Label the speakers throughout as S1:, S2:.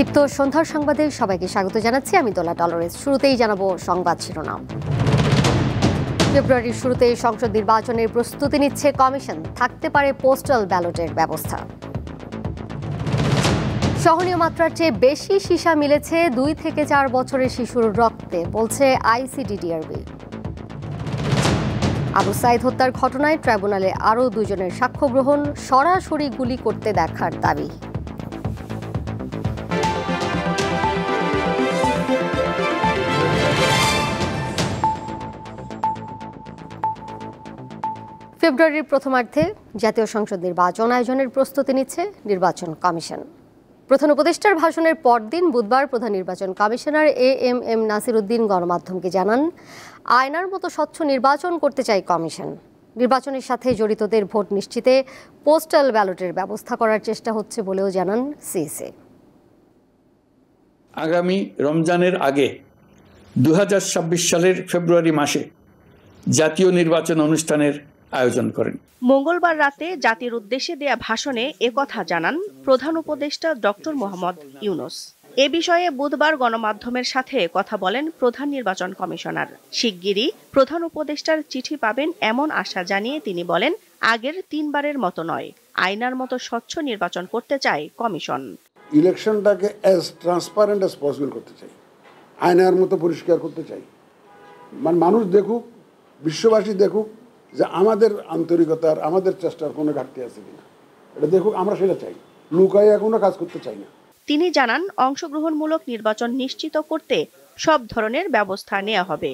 S1: দীপ্ত সন্ধ্যার সংবাদে সবাইকে স্বাগত জানাচ্ছি। আমি দোলা ডলরেস। শুরুতেই জানাবো সংবাদ শিরোনাম। ফেব্রুয়ারির শুরুতে সংসদ নির্বাচনের প্রস্তুতি নিচ্ছে কমিশন, থাকতে পারে পোস্টাল ব্যালটের ব্যবস্থা। সহনীয় মাত্রার চেয়ে বেশি সীসা মিলেছে 2 থেকে 4 বছরের শিশুর রক্তে, বলছে আইসিডিডিআরবি। আবু সাইদ হত্যার ঘটনায় ট্রাইব্যুনালে আরও 2 জনের সাক্ষ্য গ্রহণ, সরাসরি গুলি করতে দেখার দাবি। ফেব্রুয়ারির প্রথমার্ধে জাতীয় সংসদ নির্বাচন আয়োজনের প্রস্তুতি নিচ্ছে নির্বাচন কমিশন। প্রধান উপদেষ্টার ভাষণের পরদিন বুধবার প্রধান নির্বাচন কমিশনার এএমএম নাসির উদ্দিন গণমাধ্যমকে জানান, আয়নার মতো স্বচ্ছ নির্বাচন করতে চায় কমিশন। নির্বাচনের সাথে জড়িতদের ভোট নিশ্চিতে পোস্টাল ব্যালটের ব্যবস্থা করার চেষ্টা হচ্ছে বলেও জানান সিইসি।
S2: আগামী রমজানের আগে 2026 সালের ফেব্রুয়ারি মাসে জাতীয় নির্বাচন অনুষ্ঠানের আয়োজন করেন।
S3: মঙ্গলবার রাতে জাতির উদ্দেশ্যে দেয়া ভাষণে একথা জানান প্রধান উপদেষ্টা ডক্টর মোহাম্মদ ইউনূস। এ বিষয়ে বুধবার গণমাধ্যমের সাথে কথা বলেন প্রধান নির্বাচন কমিশনার। শিগগিরই প্রধান উপদেষ্টার চিঠি পাবেন এমন আশা জানিয়ে তিনি বলেন, আগের 3 বারের মতো নয়, আয়নার মতো স্বচ্ছ নির্বাচন করতে চায় কমিশন।
S4: ইলেকশনটাকে অ্যাজ ট্রান্সপারেন্ট অ্যাজ পসিবল করতে চাই, আয়নার মতো পরিষ্কার করতে চাই। মানে মানুষ দেখুক, বিশ্ববাসী দেখুক যে আমাদের আন্তরিকতার, আমাদের চেষ্টার কোনো ঘাটতি আছে কিনা, এটা দেখুক। আমরা সেটা চাই, লুকাইয়া কোনো কাজ করতে চাই না।
S3: তিনি জানান, অংশগ্রহণমূলক নির্বাচন নিশ্চিত করতে সব ধরনের ব্যবস্থা নেওয়া হবে।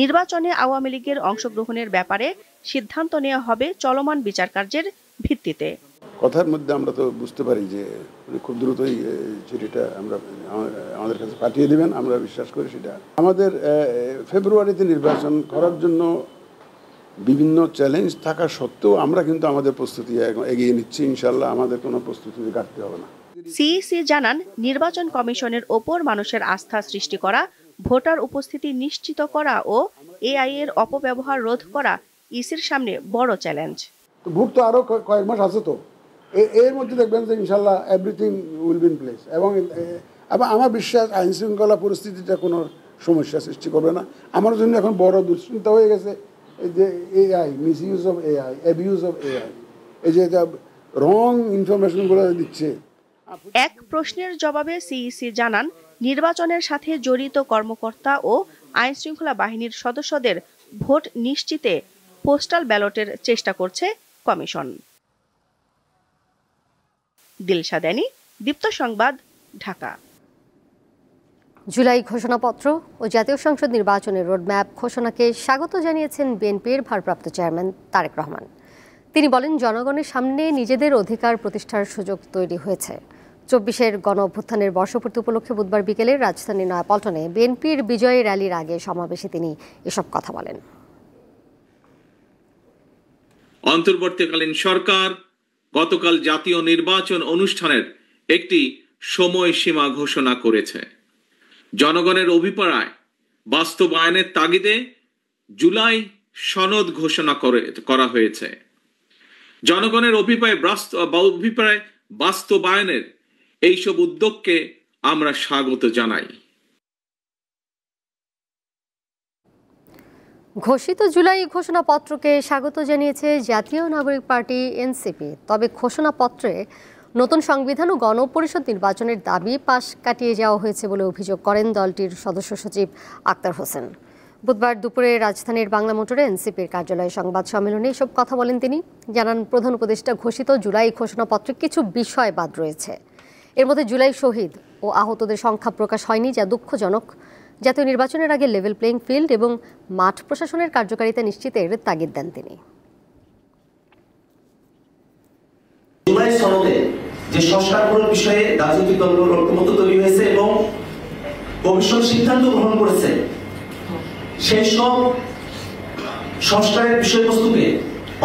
S3: নির্বাচনে আওয়ামী লীগের অংশগ্রহণের ব্যাপারে সিদ্ধান্ত নেওয়া হবে চলমান বিচার কার্যের ভিত্তিতে।
S4: কথার মধ্যে আমরা তো বুঝতে পারি যে খুব দ্রুতই চিঠিটা আমাদের কাছে পাঠিয়ে দেবেন, আমরা বিশ্বাস করি সেটা। আমাদের ফেব্রুয়ারিতে নির্বাচন করার জন্য বিভিন্ন চ্যালেঞ্জ থাকা সত্ত্বেও আমরা কিন্তু আমাদের প্রস্তুতি এগিয়ে নিচ্ছি। ইনশাল্লাহ আমাদের কোনো প্রস্তুতিতে ঘাটতি হবে না।
S3: সিইসি জানান, নির্বাচন কমিশনের ওপর মানুষের আস্থা সৃষ্টি করা, ভোটার উপস্থিতি নিশ্চিত করা ও এআই এর অপব্যবহার রোধ করা ইসির সামনে বড় চ্যালেঞ্জ।
S4: ভোট তো আরো কয়েক মাস আছে, তো এর মধ্যে দেখবেন যে ইনশাল্লাহ everything will be in place. এবং আমার বিশ্বাস আইন শৃঙ্খলা পরিস্থিতিটা কোনো সমস্যা সৃষ্টি করবে না। আমার জন্য এখন বড় দুশ্চিন্তা হয়ে গেছে এই যে AI, miss use of AI, abuse of AI, এই যে রং ইনফরমেশনগুলো দিচ্ছে।
S3: এক প্রশ্নের জবাবে সিইসি জানান, নির্বাচনের সাথে জড়িত কর্মকর্তা ও আইন শৃঙ্খলা বাহিনীর সদস্যদের ভোট নিশ্চিতে পোস্টাল ব্যালটের চেষ্টা করছে কমিশন। দিলশা দেনি, দীপ্ত সংবাদ, ঢাকা।
S1: জুলাই ঘোষণাপত্র ও জাতীয় সংসদ নির্বাচনের রোডম্যাপ ঘোষণাকে স্বাগত জানিয়েছেন বিএনপির ভারপ্রাপ্ত চেয়ারম্যান তারেক রহমান। তিনি বলেন, জনগণের সামনে নিজেদের অধিকার প্রতিষ্ঠার সুযোগ তৈরি হয়েছে। 24-এর গণ অভ্যুত্থানের বর্ষপূর্তি উপলক্ষে বুধবার বিকেলে রাজধানীর নয়াপল্টনে বিএনপির বিজয় র্যালির আগে সমাবেশে তিনি এসব কথা বলেন।
S5: অন্তর্বর্তীকালীন সরকার গতকাল জাতীয় নির্বাচন অনুষ্ঠানের একটি সময়সীমা ঘোষণা করেছে। জনগণের অভিপ্রায় বাস্তবায়নের তাগিদে জুলাই সনদ ঘোষণা করা হয়েছে। জনগণের অভিপ্রায় বাস্তবায়নের এইসব উদ্যোগকে আমরা স্বাগত জানাই।
S1: ঘোষিত জুলাই ঘোষণাপত্রকে স্বাগত জানিয়েছে জাতীয় নাগরিক পার্টি এনসিপি। তবে ঘোষণাপত্রে নতুন সংবিধান ও গণপরিষদ নির্বাচনের দাবি পাশ কাটিয়ে যাওয়া হয়েছে বলে অভিযোগ করেন দলটির সদস্য সচিব আক্তার হোসেন। বুধবার দুপুরে রাজধানীর বাংলা মোটরে এনসিপির কার্যালয়ে সংবাদ সম্মেলনে এসব কথা বলেন তিনি। জানান, প্রধান উপদেষ্টা ঘোষিত জুলাই ঘোষণাপত্রে কিছু বিষয় বাদ রয়েছে। এর মধ্যে জুলাই শহীদ ও আহতদের সংখ্যা প্রকাশ হয়নি, যা দুঃখজনক। জাতীয় নির্বাচনের আগে লেভেল প্লেইং ফিল্ড এবং মাঠ প্রশাসনের কার্যকারিতা নিশ্চিতের তাগিদ দেন তিনি।
S6: জুলাই সনদে যে সংস্কারগুলোর বিষয়ে রাজনৈতিক দলগুলোর ঐক্যমত্য তৈরি হয়েছে এবং কমিশন সিদ্ধান্ত গ্রহণ করেছে, সেই সব সংস্কারের বিষয়বস্তুকে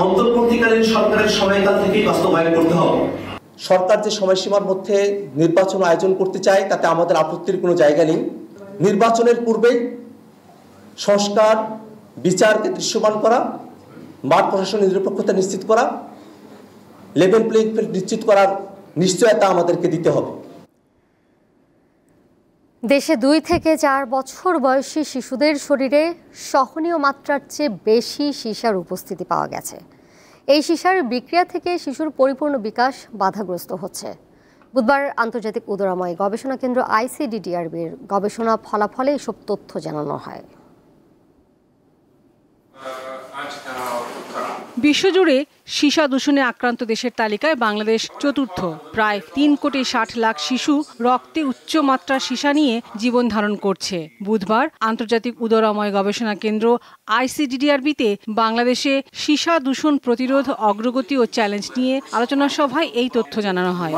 S6: অন্তর্বর্তীকালীন সরকারের সময়কাল থেকেই বাস্তবায়ন করতে হবে।
S7: সরকার যে সময়সীমার মধ্যে নির্বাচন আয়োজন করতে চায় তাতে আমাদের আপত্তির কোনো জায়গা নেই। নির্বাচনের পূর্বেই সংস্কার, বিচারকে দৃশ্যমান করা, মাঠ প্রশাসনের নিরপেক্ষতা নিশ্চিত করা, লেভেল প্লেইং ফিল্ড নিশ্চিত করার নিশ্চয়তা আমাদেরকে দিতে হবে।
S1: দেশে 2 থেকে 4 বছর বয়সী শিশুদের শরীরে সহনীয় মাত্রার চেয়ে বেশি সীসার উপস্থিতি পাওয়া গেছে। এই সীসার বিক্রিয়া থেকে শিশুর পরিপূর্ণ বিকাশ বাধাগ্রস্ত হচ্ছে। বুধবার আন্তর্জাতিক উদরাময় গবেষণা কেন্দ্র ICDDRBর গবেষণা ফলাফলে এসব তথ্য জানানো হয়।
S8: বিশ্বজুড়ে সীসা দূষণে আক্রান্ত দেশের তালিকায় বাংলাদেশ চতুর্থ। প্রায় 3,60,00,000 শিশু রক্তে উচ্চ মাত্রার সীসা নিয়ে জীবন ধারণ করছে। বুধবার আন্তর্জাতিক উদরাময় গবেষণা কেন্দ্র ICDDRBতে বাংলাদেশে সীসা দূষণ প্রতিরোধ অগ্রগতি ও চ্যালেঞ্জ নিয়ে আলোচনা সভায় এই তথ্য জানানো হয়।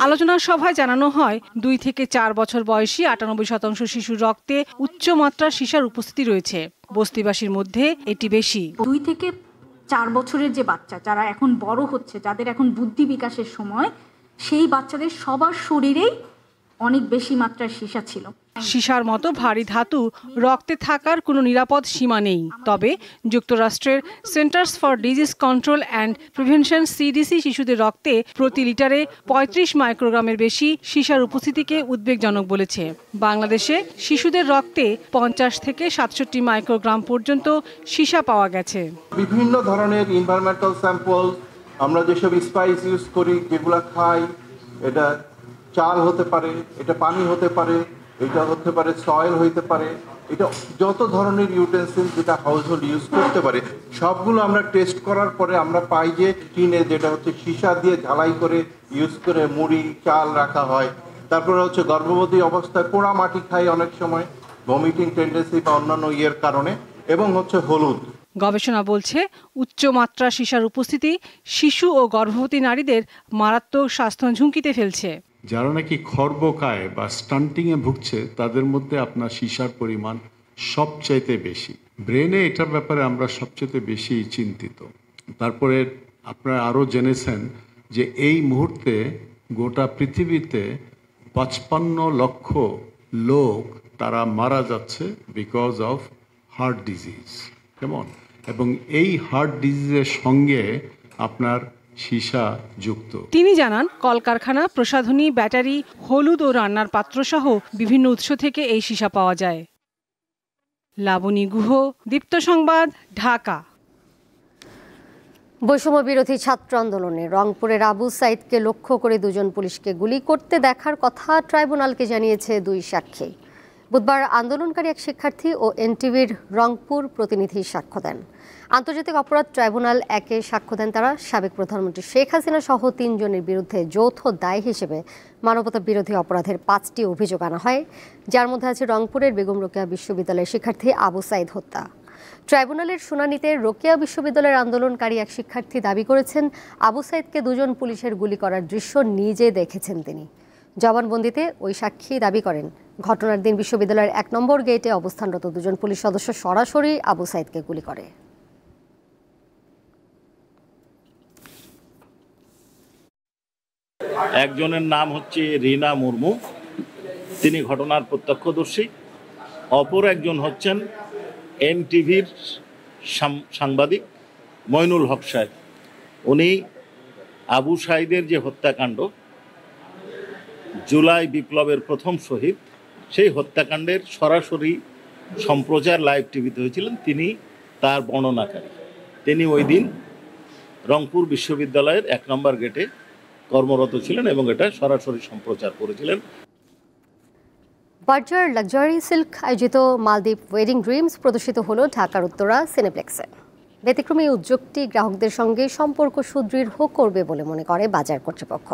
S8: আলোচনা সভায় জানানো হয় 2 থেকে 4 বছর বয়সী 98% শিশুর রক্তে উচ্চ মাত্রার সীসার উপস্থিতি রয়েছে। বস্তিবাসীর মধ্যে এটি বেশি।
S9: 2 থেকে 4 বছরের যে বাচ্চা যারা এখন বড় হচ্ছে, যাদের এখন বুদ্ধি বিকাশের সময়, সেই বাচ্চাদের সবার শরীরেই অনেক বেশি মাত্রার সীসা ছিল।
S8: সীসার মতো ভারী ধাতু রক্তে থাকার কোনো নিরাপদ সীমা নেই। তবে যুক্তরাষ্ট্রের Centers for Disease Control and Prevention CDC শিশুদের রক্তে প্রতি লিটারে 35 মাইক্রোগ্রামের বেশি সীসার উপস্থিতিকে উদ্বেগজনক বলেছে। বাংলাদেশে শিশুদের রক্তে 50 থেকে 67 মাইক্রোগ্রাম পর্যন্ত সীসা পাওয়া গেছে।
S10: বিভিন্ন ধরনের এনভায়রনমেন্টাল স্যাম্পল, আমরা যেসব স্পাইস ইউজ করি, যেগুলা খাই, এটা চাল হতে পারে, এটা পানি হতে পারে, এটা হতে পারে সয়েল হইতে পারে, এটা যত ধরনের ইউটেন্সিল যেটা হাউসহোল্ড ইউজ করতে পারে সবগুলো আমরা টেস্ট করার পরে আমরা পাই যে টিনে যেটা হচ্ছে সীসা দিয়ে ঝালাই করে ইউজ করে মুড়ি চাল রাখা হয়। তারপরে হচ্ছে গর্ভবতী অবস্থায় পোড়া মাটি খাই অনেক সময়, ভমিটিং টেন্ডেন্সি বা অন্যান্য ইয়ের কারণে, এবং হচ্ছে হলুদ।
S8: গবেষণা বলছে উচ্চ মাত্রা সীসার উপস্থিতি শিশু ও গর্ভবতী নারীদের মারাত্মক স্বাস্থ্য ঝুঁকিতে ফেলছে।
S11: যারা নাকি খর্বকায় বা স্টান্টিংয়ে ভুগছে তাদের মধ্যে আপনার সীসার পরিমাণ সবচাইতে বেশি। ব্রেনে এটার ব্যাপারে আমরা সবচেয়ে বেশি চিন্তিত। তারপরে আপনারা আরও জেনেছেন যে এই মুহূর্তে গোটা পৃথিবীতে 55 লক্ষ লোক তারা মারা যাচ্ছে বিকজ অফ হার্ট ডিজিজ। কেমন? এবং এই হার্ট ডিজিজের সঙ্গে আপনার সীসা যুক্ত। তিনি জানান কলকারখানা, প্রসাধনী, ব্যাটারি, হলুদ ও রান্নার পাত্র সহ বিভিন্ন উৎস থেকে এই সীসা পাওয়া যায়। লাবণী গুহ, দীপ্ত সংবাদ, ঢাকা।
S1: বৈষম্য বিরোধী ছাত্র আন্দোলনে রংপুরের আবু সাইদকে লক্ষ্য করে 2 জন পুলিশকে গুলি করতে দেখার কথা ট্রাইব্যুনালকে জানিয়েছে 2 সাক্ষী। বুধবার আন্দোলনকারী এক শিক্ষার্থী ও NTVর রংপুর প্রতিনিধি সাক্ষ্য দেন। আন্তর্জাতিক অপরাধ ট্রাইব্যুনাল 1-এ সাক্ষ্য দেন তারা। সাবেক প্রধানমন্ত্রী শেখ হাসিনা সহ 3 জনের বিরুদ্ধে যৌথ দায় হিসেবে মানবতা বিরোধী অপরাধের 5টি অভিযোগ আনা হয়, যার মধ্যে আছে রংপুরের বেগম রোকেয়া বিশ্ববিদ্যালয়ের শিক্ষার্থী আবু সাইদ হত্যা। ট্রাইব্যুনালের শুনানিতে রোকেয়া বিশ্ববিদ্যালয়ের আন্দোলনকারী এক শিক্ষার্থী দাবি করেছেন আবু সাইদকে 2 জন পুলিশের গুলি করার দৃশ্য নিজে দেখেছেন তিনি। জবানবন্দিতে ওই সাক্ষী দাবি করেন ঘটনার দিন বিশ্ববিদ্যালয়ের 1 নম্বর গেটে অবস্থানরত 2 জন পুলিশ সদস্য সরাসরি আবু সাইদকে গুলি করে।
S12: একজনের নাম হচ্ছে রিনা মুর্মু, তিনি ঘটনার প্রত্যক্ষদর্শী। অপর একজন হচ্ছেন NTVর সাংবাদিক মইনুল হক সাহেব। উনি আবু সাইদের যে হত্যাকাণ্ড, জুলাই বিপ্লবের প্রথম শহীদ, সেই হত্যাকাণ্ডের সরাসরি সম্প্রচার লাইভ টিভিতে হয়েছিলেন। তিনি তার বর্ণনাকারী। তিনি ওই দিন রংপুর বিশ্ববিদ্যালয়ের 1 নম্বর গেটে কর্মরত ছিলেন এবং এটা সরাসরি সম্প্রচার করেছিলেন।
S1: বার্জার লাক্সারি সিল্ক আয়োজিত মালদ্বীপ ওয়েডিং ড্রিমস প্রদর্শিত হলো ঢাকার উত্তরা সিনেপ্লেক্সে। ব্যতিক্রমী উদ্যোগটি গ্রাহকদের সঙ্গে সম্পর্ক সুদৃঢ় করবে বলে মনে করে বাজার কর্তৃপক্ষ।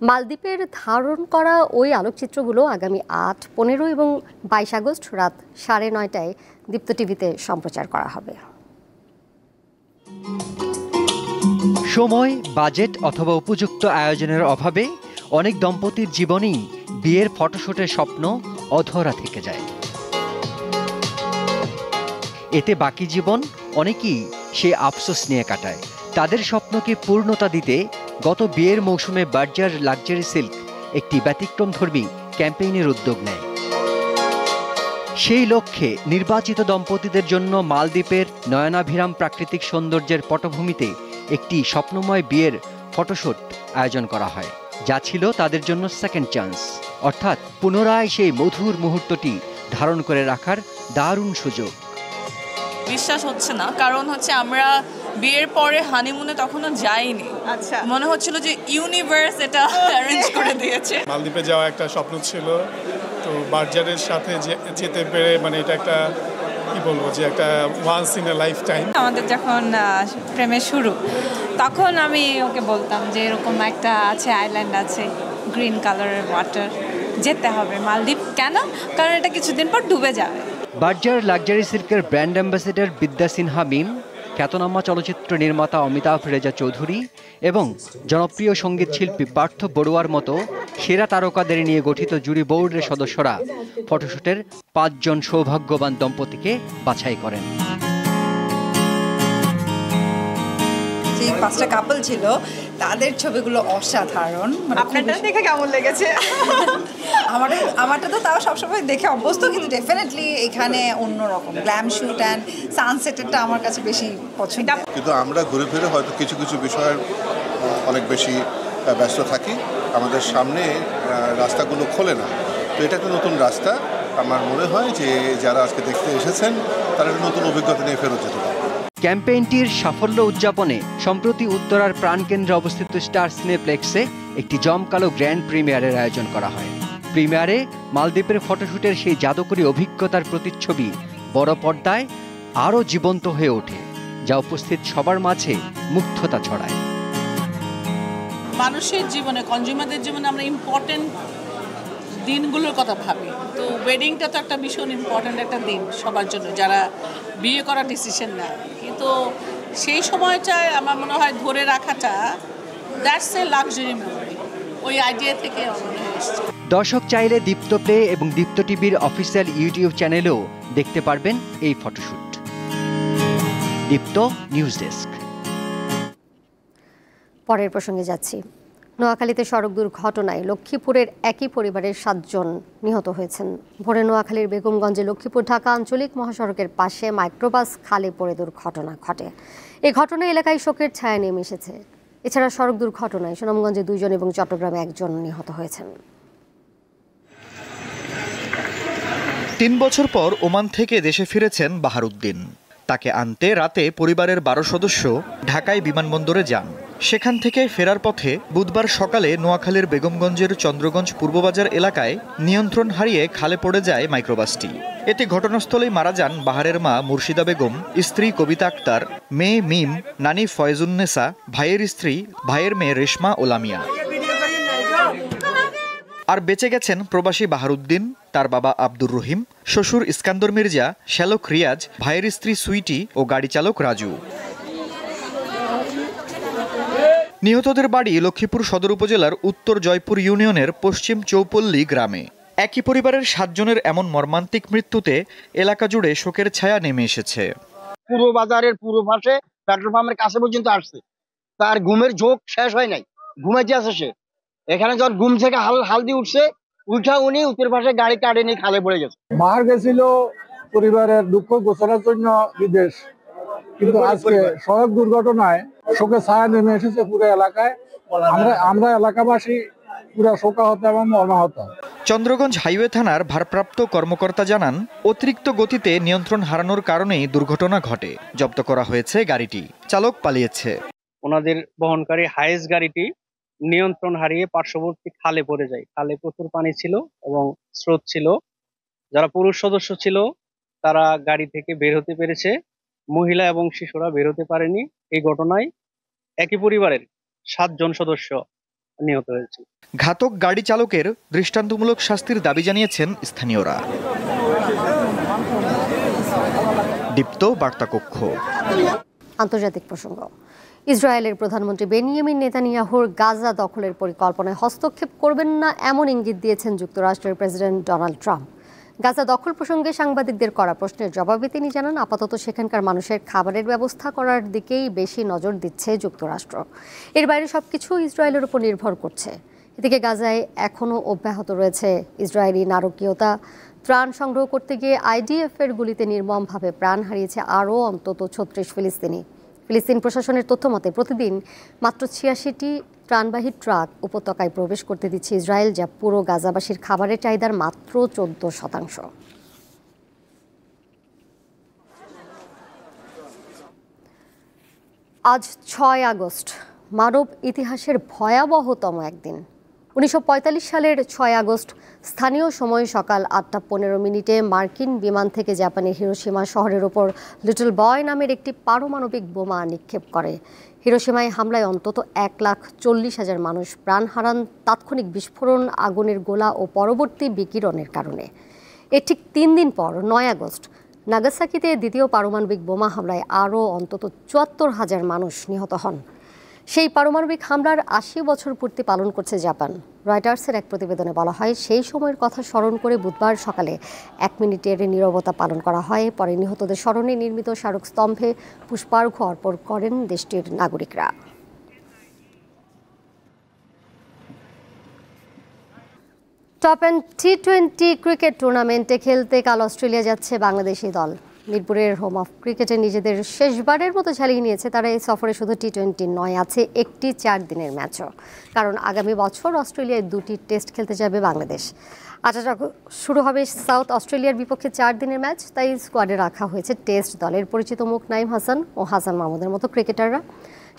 S1: মালদ্বীপের ধারণ করা ওই আলোকচিত্রগুলো আগামী 8, 15 এবং 22 আগস্ট রাত 9:30টায় দীপ্ত টিভিতে সম্প্রচার করা হবে।
S13: সময়, বাজেট অথবা উপযুক্ত আয়োজনের অভাবে অনেক দম্পতির জীবনেই বিয়ের ফটোশুটের স্বপ্ন অধরা থেকে যায়। এতে বাকি জীবন অনেকেই সে আফসোস নিয়ে কাটায়। তাদের স্বপ্নকে পূর্ণতা দিতে গত বিয়ের মৌসুমে বার্জার লাক্সারি সিল্ক একটি ব্যতিক্রমধর্মী ক্যাম্পেইনের উদ্যোগ নেয়। সেই লক্ষ্যে নির্বাচিত দম্পতিদের জন্য মালদ্বীপের নয়নাভিরাম প্রাকৃতিক সৌন্দর্যের পটভূমিতে একটি স্বপ্নময় বিয়ের ফটোশুট আয়োজন করা হয়, যা ছিল তাদের জন্য সেকেন্ড চান্স। অর্থাৎ পুনরায় সেই মধুর মুহূর্তটি ধারণ করে রাখার দারুণ সুযোগ।
S14: বিশ্বাস হচ্ছে না, কারণ হচ্ছে আমরা বিয়ের পরে হানিমুনে তখনও যাইনি। আচ্ছা, মনে হচ্ছিল যে ইউনিভার্স এটা অ্যারেঞ্জ করে দিয়েছে।
S15: মালদ্বীপে যাওয়া একটা স্বপ্ন ছিল, তো বার্জারের সাথে যেতে পেরে মানে এটা একটা কি বলবো যে একটা once in a lifetime.
S16: আমাদের যখন প্রেমের শুরু তখন আমি ওকে বলতাম যে এরকম একটা আছে আইল্যান্ড আছে গ্রিন কালারের ওয়াটার, যেতে হবে মালদ্বীপ। কেন? কারণ এটা কিছুদিন পর ডুবে যাবে।
S13: বার্জার লাক্সারি সিল্কের ব্র্যান্ড অ্যাম্বাসেডর বিদ্যা সিনহা মিম, খ্যাতনামা চলচ্চিত্র নির্মাতা অমিতাভ রেজা চৌধুরী এবং জনপ্রিয় সঙ্গীত শিল্পী পার্থ বড়ুয়ার মতো সেরা তারকাদের নিয়ে গঠিত জুরি বোর্ডের সদস্যরা ফটোশুটের 5 জন সৌভাগ্যবান দম্পতিকে বাছাই করেন।
S17: যে 5টা কাপল ছিল তাদের ছবিগুলো অসাধারণ।
S16: আপনারটা দেখে কেমন লেগেছে?
S17: আমারটা তো তাও সবসময় দেখে অভ্যস্ত, কিন্তু ডেফিনেটলি এখানে অন্যরকম গ্ল্যাম শুট অ্যান্ড সানসেটেরটা আমার কাছে বেশি পছন্দ।
S18: কিন্তু আমরা ঘুরে ফিরে হয়তো কিছু কিছু বিষয়ের অনেক বেশি ব্যস্ত থাকি, আমাদের সামনে রাস্তাগুলো খোলে না। তো এটা একটা নতুন রাস্তা। আমার মনে হয় যে যারা আজকে দেখতে এসেছেন তারা একটা নতুন অভিজ্ঞতা নিয়ে ফেরত যেতে পারে।
S13: ক্যাম্পেইনটির সাফল্য উদযাপনে সম্প্রতি উত্তরার প্রাণকেন্দ্রে অবস্থিত স্টার সিনেপ্লেক্সে একটি জমকালো গ্র্যান্ড প্রিমিয়ারের আয়োজন করা হয়। প্রিমিয়ারে মালদ্বীপের ফটোশুটের সেই জাদুকরী অভিজ্ঞতার প্রতিচ্ছবি বড় পর্দায় আরও জীবন্ত হয়ে ওঠে, যা উপস্থিত সবার মাঝে মুগ্ধতা ছড়ায়।
S14: মানুষের জীবনে, কনজিউমারদের জীবনে আমরা ইম্পর্টেন্ট দিনগুলোর কথা ভাবি, তো ওয়েডিংটা তো একটা ভীষণ ইম্পর্টেন্ট একটা দিন সবার জন্য যারা বিয়ে করার ডিসিশন নেয়। কিন্তু সেই সময়টায় আমার মনে হয় ধরে রাখাটা দ্যাটস এ লাক্সারি মেমোরি। ওই আইডিয়া থেকে মনে হয়ে এসেছে।
S13: দর্শক চাইলে দীপ্ত প্লে এবং দীপ্ত টিভির অফিসিয়াল ইউটিউব চ্যানেলেও দেখতে পারবেন এই ফটোশুট। দীপ্ত নিউজ ডেস্ক।
S1: পরের প্রসঙ্গে যাচ্ছি। নোয়াখালীতে সড়ক দুর্ঘটনায় লক্ষ্মীপুরের একই পরিবারের 7 জন নিহত হয়েছেন। ভোরে নোয়াখালীর বেগমগঞ্জে লক্ষ্মীপুর ঢাকা আঞ্চলিক মহাসড়কের পাশে মাইক্রোবাস খালে পড়ে দুর্ঘটনা ঘটে। এই ঘটনায় এলাকায় শোকের ছায়া নেমে এসেছে। এছাড়া সড়ক দুর্ঘটনায় সুনামগঞ্জে 2 জন এবং চট্টগ্রামে 1 জন নিহত হয়েছেন।
S19: 3 বছর পর ওমান থেকে দেশে ফিরেছেন বাহারউদ্দিন। তাকে আনতে রাতে পরিবারের 12 সদস্য ঢাকায় বিমানবন্দরে যান। সেখান থেকে ফেরার পথে বুধবার সকালে নোয়াখালীর বেগমগঞ্জের চন্দ্রগঞ্জ পূর্ববাজার এলাকায় নিয়ন্ত্রণ হারিয়ে খালে পড়ে যায় মাইক্রোবাসটি। এতে ঘটনাস্থলেই মারা যান বাহারের মা মুর্শিদা বেগম, স্ত্রী কবিতা আক্তার, মেয়ে মিম, নানি ফয়জুন্নেসা, ভাইয়ের স্ত্রী, ভাইয়ের মেয়ে রেশমা ও লামিয়া। আর বেঁচে গেছেন প্রবাসী বাহারউদ্দিন, তার বাবা আব্দুর রহিম, শ্বশুর ইস্কান্দর মির্জা, শ্যালক রিয়াজ, ভাইয়ের স্ত্রী সুইটি ও গাড়ি চালক রাজু। নিহতদের বাড়ি লক্ষ্মীপুর সদর উপজেলার উত্তর জয়পুর ইউনিয়নের পশ্চিম চৌপল্লী গ্রামে। একই পরিবারের 7 জনের এমন মর্মান্তিক মৃত্যুতে এলাকা জুড়ে শোকের ছায়া নেমে এসেছে।
S20: পুরো বাজারের পুরো পাশে পেট্রোল পাম্পের কাছে পর্যন্ত আসছে, তার ঘুমের ঝোঁক শেষ হয় নাই, ঘুমাইতে আছে সে। এখানে যখন ঘুম থেকে হালদি উঠছে, উঠা উনি উত্তর পাশে গাড়ি কাটে নিয়ে খালে পড়ে গেছে।
S4: মার গেছিল পরিবারের দুঃখ গোছানোর জন্য বিদেশ, কিন্তু আজকে সড়ক দুর্ঘটনায় শোকে ছায়া নেমে এসেছে পুরো এলাকায়। আমরা এলাকাবাসী পুরো শোকাহত এবং মর্মাহত।
S19: চন্দ্রগঞ্জ হাইওয়ে থানার ভারপ্রাপ্ত কর্মকর্তা জানান, অতিরিক্ত গতিতে নিয়ন্ত্রণ হারানোর কারণেই দুর্ঘটনা ঘটে। জব্দ করা হয়েছে গাড়িটি, চালক পালিয়েছে।
S21: ওনাদের বহনকারী হাইস গাড়িটি নিয়ন্ত্রণ হারিয়ে পার্শ্ববর্তী খালে পড়ে যায়। খালে প্রচুর পানি ছিল এবং স্রোত ছিল। যারা পুরুষ সদস্য ছিল তারা গাড়ি থেকে বের হতে পেরেছে, মহিলা এবং শিশুরা বের হতে পারেনি। এই ঘটনায় একই পরিবারের 7 জন সদস্য নিহত হয়েছে।
S19: ঘাতক গাড়ি চালকের দৃষ্টান্তমূলক শাস্তির দাবি জানিয়েছেন স্থানীয়রা। দীপ্ত বার্তা কক্ষ।
S1: আন্তর্জাতিক প্রসঙ্গ। ইসরায়েলের প্রধানমন্ত্রী বেনিয়ামিন নেতানিয়াহুর গাজা দখলের পরিকল্পনায় হস্তক্ষেপ করবেন না এমন ইঙ্গিত দিয়েছেন যুক্তরাষ্ট্রের প্রেসিডেন্ট ডোনাল্ড ট্রাম্প। গাজা দখল প্রসঙ্গে সাংবাদিকদের করা প্রশ্নের জবাবে তিনি জানান, আপাতত সেখানকার মানুষের খাবারের ব্যবস্থা করার দিকেই বেশি নজর দিচ্ছে যুক্তরাষ্ট্র। এর বাইরে সবকিছু ইসরায়েলের উপর নির্ভর করছে। এদিকে গাজায় এখনও অব্যাহত রয়েছে ইসরায়েলি নারকীয়তা। ত্রাণ সংগ্রহ করতে গিয়ে আইডিএফের গুলিতে নির্মমভাবে প্রাণ হারিয়েছে আরও অন্তত 36 ফিলিস্তিনি। ফিলিস্তিন প্রশাসনের তথ্য মতে প্রতিদিন মাত্র ৮৬টি ত্রাণবাহী ট্রাক উপত্যকায় প্রবেশ করতে দিচ্ছে ইসরায়েল, যা পুরো গাজাবাসীর খাবারের চাহিদার মাত্র ১৪%। আজ ৬ আগস্ট, মানব ইতিহাসের ভয়াবহতম একদিন। ১৯৪৫ সালের ৬ আগস্ট স্থানীয় সময় সকাল ৮টা ১৫ মার্কিন বিমান থেকে জাপানের হিরোশিমা শহরের ওপর লিটল বয় নামের একটি পারমাণবিক বোমা নিক্ষেপ করে। হিরোশিমায় হামলায় অন্তত ১,৪০,০০০ মানুষ প্রাণ হারান তাৎক্ষণিক বিস্ফোরণ, আগুনের গোলা ও পরবর্তী বিকিরণের কারণে। এর ঠিক ৩ দিন পর ৯ আগস্ট নাগাসাকিতে দ্বিতীয় পারমাণবিক বোমা হামলায় আরও অন্তত ৭৪,০০০ মানুষ নিহত হন। সেই পারমাণবিক হামলার ৮০ বছর পূর্তি পালন করছে জাপান। রয়টার্সের এক প্রতিবেদনে বলা হয়, সেই সময়ের কথা স্মরণ করে বুধবার সকালে ১ মিনিটের নীরবতা পালন করা হয়। পরে নিহতদের স্মরণে নির্মিত স্মারকস্তম্ভে পুষ্পার্ঘ্য অর্পণ করেন দেশটির নাগরিকরা। টপ এন্ড টি-20 ক্রিকেট টুর্নামেন্টে খেলতে কাল অস্ট্রেলিয়া যাচ্ছে বাংলাদেশি দল। মিরপুরের হোম অফ ক্রিকেটে নিজেদের শেষবারের মতো চালিয়ে নিয়েছে তারা। এই সফরে শুধু টি-20 নয়, আছে একটি 4 দিনের ম্যাচও, কারণ আগামী বছর অস্ট্রেলিয়ায় 2টি টেস্ট খেলতে যাবে বাংলাদেশ। ৮ আগস্ট শুরু হবে সাউথ অস্ট্রেলিয়ার বিপক্ষে 4 দিনের ম্যাচ, তাই স্কোয়াডে রাখা হয়েছে টেস্ট দলের পরিচিত মুখ নাইম হাসান ও হাসান মাহমুদের মতো ক্রিকেটাররা।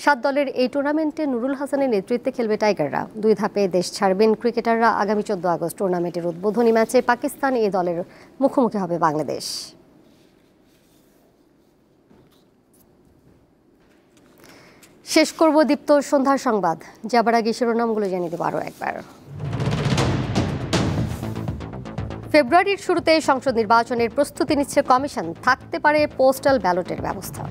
S1: 7 দলের এই টুর্নামেন্টে নুরুল হাসানের নেতৃত্বে খেলবে টাইগাররা। 2 ধাপে দেশ ছাড়বেন ক্রিকেটাররা। আগামী 14 আগস্ট টুর্নামেন্টের উদ্বোধনী ম্যাচে পাকিস্তান এই দলের মুখোমুখি হবে বাংলাদেশ। শেষ করব দীপ্ত সন্ধ্যার সংবাদ, যাবার আগে শিরোনামগুলো জানিয়ে দেব আরও একবার। ফেব্রুয়ারির শুরুতে সংসদ নির্বাচনের প্রস্তুতি নিচ্ছে কমিশন, থাকতে পারে পোস্টাল ব্যালটের ব্যবস্থা।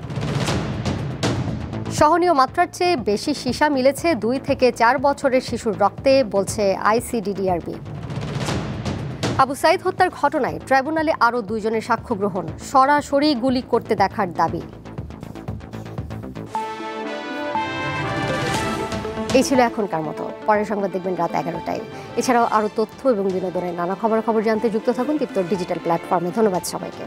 S1: সহনীয় মাত্রার চেয়ে বেশি সীসা মিলেছে 2 থেকে 4 বছরের শিশুর রক্তে, বলছে ICDDRB। আবু সাইদ হত্যার ঘটনায় ট্রাইব্যুনালে আরও 2 জনের সাক্ষ্য গ্রহণ, সরাসরি গুলি করতে দেখার দাবি। এই ছিল এখনকার মতো। পরের সংবাদ দেখবেন রাত 11টায়। এছাড়াও আরও তথ্য এবং বিনোদনের নানা খবর জানতে যুক্ত থাকুন দীপ্তর ডিজিটাল প্ল্যাটফর্মে। ধন্যবাদ সবাইকে।